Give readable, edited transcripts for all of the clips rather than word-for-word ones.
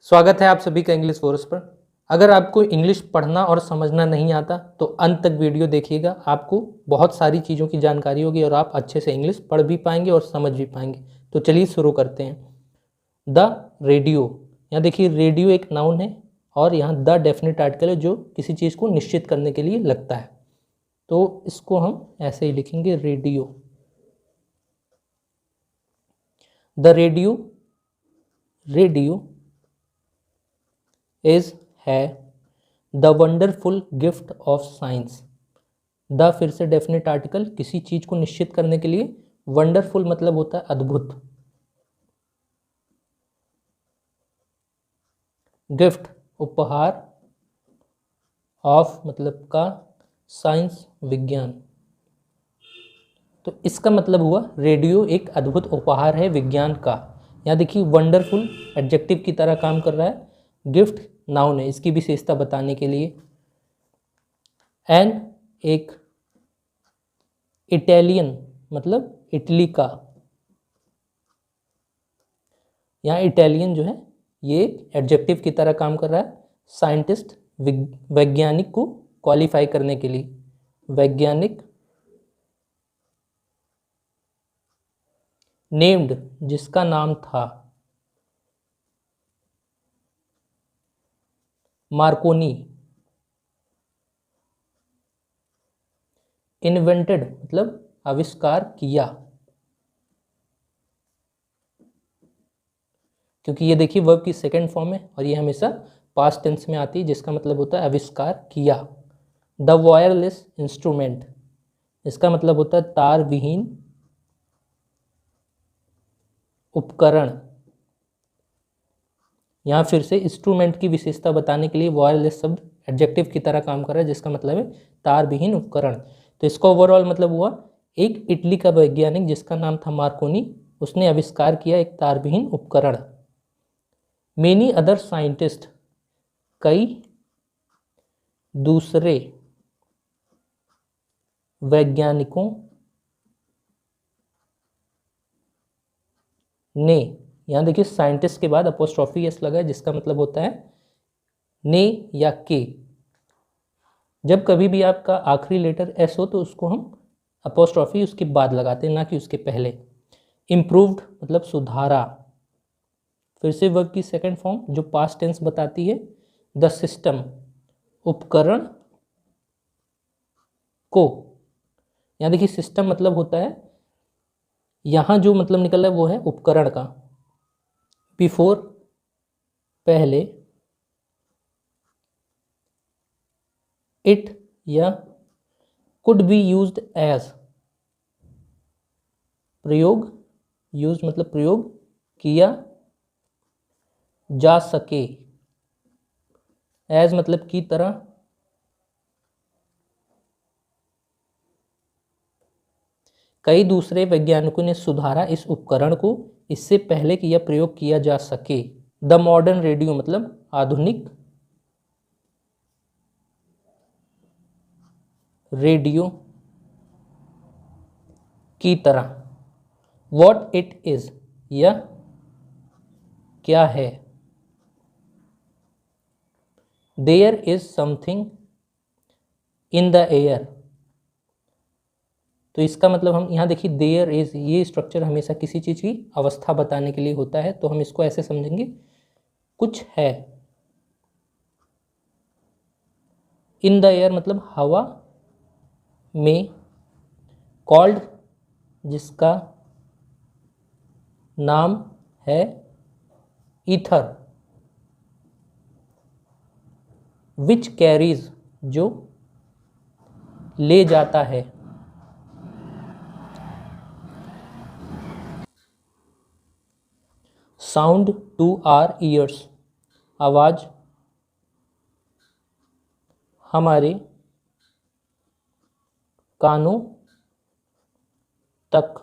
स्वागत है आप सभी का इंग्लिश कोर्स पर। अगर आपको इंग्लिश पढ़ना और समझना नहीं आता तो अंत तक वीडियो देखिएगा, आपको बहुत सारी चीज़ों की जानकारी होगी और आप अच्छे से इंग्लिश पढ़ भी पाएंगे और समझ भी पाएंगे। तो चलिए शुरू करते हैं। द रेडियो, यहाँ देखिए रेडियो एक नाउन है और यहाँ द डेफिनेट आर्टिकल है जो किसी चीज़ को निश्चित करने के लिए लगता है। तो इसको हम ऐसे ही लिखेंगे, radio. The radio, radio is है the wonderful gift of science. The फिर से डेफिनेट आर्टिकल, किसी चीज को निश्चित करने के लिए। वंडरफुल मतलब होता है अद्भुत। गिफ्ट उपहार, ऑफ मतलब का, साइंस विज्ञान। तो इसका मतलब हुआ रेडियो एक अद्भुत उपहार है विज्ञान का। यहाँ देखिए वंडरफुल एडजेक्टिव की तरह काम कर रहा है, गिफ्ट नाउन है इसकी विशेषता बताने के लिए। एंड एक इटालियन मतलब इटली का, यहाँ इटालियन जो है ये एक एडजेक्टिव की तरह काम कर रहा है साइंटिस्ट वैज्ञानिक को क्वालिफाई करने के लिए। वैज्ञानिक। नेम्ड जिसका नाम था। मार्कोनी। इन्वेंटेड मतलब आविष्कार किया, क्योंकि ये देखिए वर्ब की सेकंड फॉर्म है और ये हमेशा पास्ट टेंस में आती है जिसका मतलब होता है आविष्कार किया। द वायरलेस इंस्ट्रूमेंट, इसका मतलब होता है तार विहीन उपकरण। यहाँ फिर से इंस्ट्रूमेंट की विशेषता बताने के लिए वायरलेस शब्द एडजेक्टिव की तरह काम कर रहा है जिसका मतलब है तार विहीन उपकरण। तो इसका ओवरऑल मतलब हुआ एक इटली का वैज्ञानिक जिसका नाम था मार्कोनी, उसने आविष्कार किया एक तार विहीन उपकरण। मेनी अदर साइंटिस्ट, कई दूसरे वैज्ञानिकों ने, यहाँ देखिए साइंटिस्ट के बाद अपोस्ट्रोफी एस लगा है जिसका मतलब होता है ने या के। जब कभी भी आपका आखिरी लेटर एस हो तो उसको हम अपोस्ट्रोफी उसके बाद लगाते हैं, ना कि उसके पहले। इम्प्रूव्ड मतलब सुधारा। फिर से वर्ब की सेकंड फॉर्म जो पास्ट टेंस बताती है। द सिस्टम उपकरण को, यहाँ देखिए सिस्टम मतलब होता है, यहाँ जो मतलब निकल रहा है वो है उपकरण का। बिफोर पहले, इट या कुड बी यूज्ड एज प्रयोग, यूज मतलब प्रयोग किया जा सके, एज मतलब की तरह। कई दूसरे वैज्ञानिकों ने सुधारा इस उपकरण को इससे पहले कि यह प्रयोग किया जा सके। द मॉडर्न रेडियो मतलब आधुनिक रेडियो की तरह। वॉट इट इज, यह क्या है। There is something in the air, तो इसका मतलब हम यहाँ देखिए देयर इज, ये स्ट्रक्चर हमेशा किसी चीज़ की अवस्था बताने के लिए होता है, तो हम इसको ऐसे समझेंगे कुछ है। इन द एयर मतलब हवा में। कॉल्ड जिसका नाम है ईथर। विच कैरीज जो ले जाता है। साउंड टू आर ईयर्स आवाज हमारे कानों तक।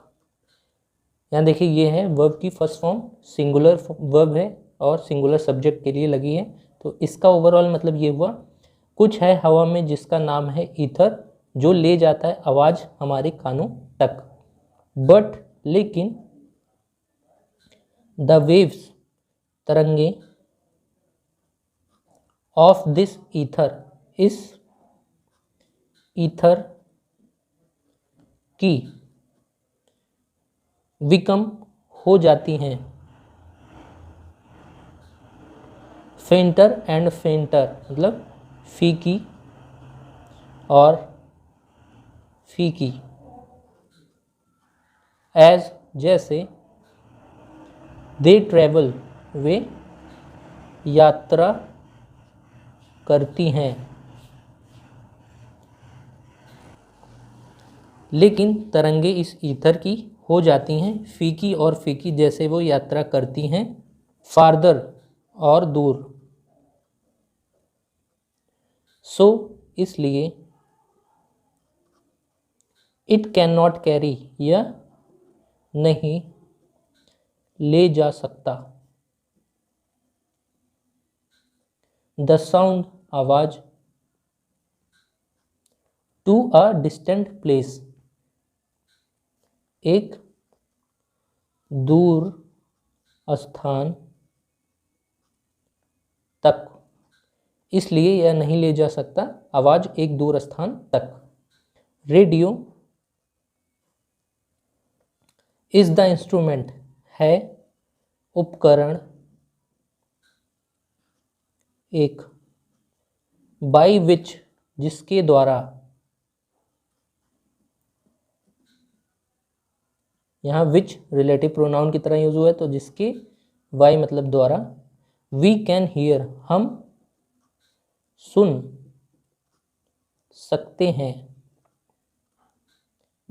यहाँ देखिए ये है वर्ब की फर्स्ट फॉर्म, सिंगुलर वर्ब है और सिंगुलर सब्जेक्ट के लिए लगी है। तो इसका ओवरऑल मतलब ये हुआ कुछ है हवा में जिसका नाम है ईथर जो ले जाता है आवाज हमारे कानों तक। बट लेकिन द वेव्स तरंगे ऑफ दिस ईथर, इस ईथर की बिकम हो जाती हैं फेंटर एंड फेंटर, मतलब फीकी और फीकी, एज जैसे दे ट्रेवल, वे यात्रा करती हैं। लेकिन तरंगे इस ईथर की हो जाती हैं फीकी और फीकी, जैसे वो यात्रा करती हैं फार्दर और दूर। सो इसलिए इट कैन नॉट कैरी, यह नहीं ले जा सकता, द साउंड, आवाज, टू अ डिस्टेंट प्लेस, एक दूर स्थान तक। इसलिए यह नहीं ले जा सकता आवाज एक दूर स्थान तक। रेडियो इज द इंस्ट्रूमेंट, है उपकरण, एक, बाई विच, जिसके द्वारा, यहाँ विच रिलेटिव प्रोनाउन की तरह यूज हुआ है तो जिसके, बाई मतलब द्वारा, वी कैन हियर, हम सुन सकते हैं,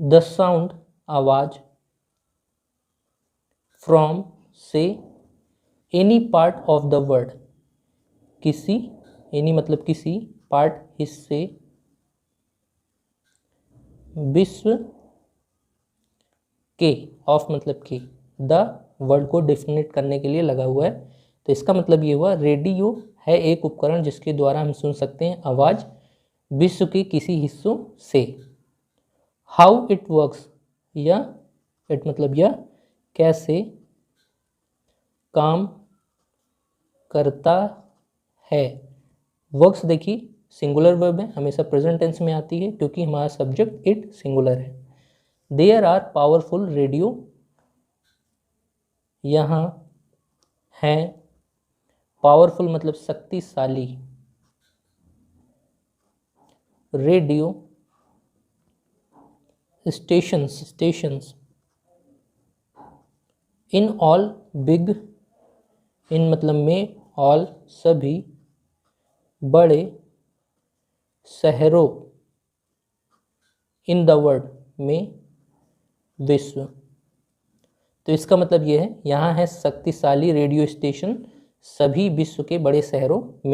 द साउंड, आवाज, फ्रॉम, से, any part of the world, किसी, एनी मतलब किसी, पार्ट हिस्से, विश्व के, ऑफ मतलब के, द वर्ड को डिफिनेट करने के लिए लगा हुआ है। तो इसका मतलब ये हुआ रेडियो है एक उपकरण जिसके द्वारा हम सुन सकते हैं आवाज विश्व के किसी हिस्सों से। हाउ इट वर्क्स, यह, इट मतलब यह कैसे काम करता है। वर्क्स देखिए सिंगुलर वर्ब है, हमेशा प्रेजेंट टेंस में आती है क्योंकि हमारा सब्जेक्ट इट सिंगुलर है। देयर आर पावरफुल रेडियो, यहाँ हैं, पावरफुल मतलब शक्तिशाली, radio stations, in all big, in मतलब में, ऑल सभी, बड़े शहरों, इन द वर्ल्ड में, विश्व। तो इसका मतलब ये है यहाँ है शक्तिशाली रेडियो स्टेशन सभी विश्व के बड़े शहरों में।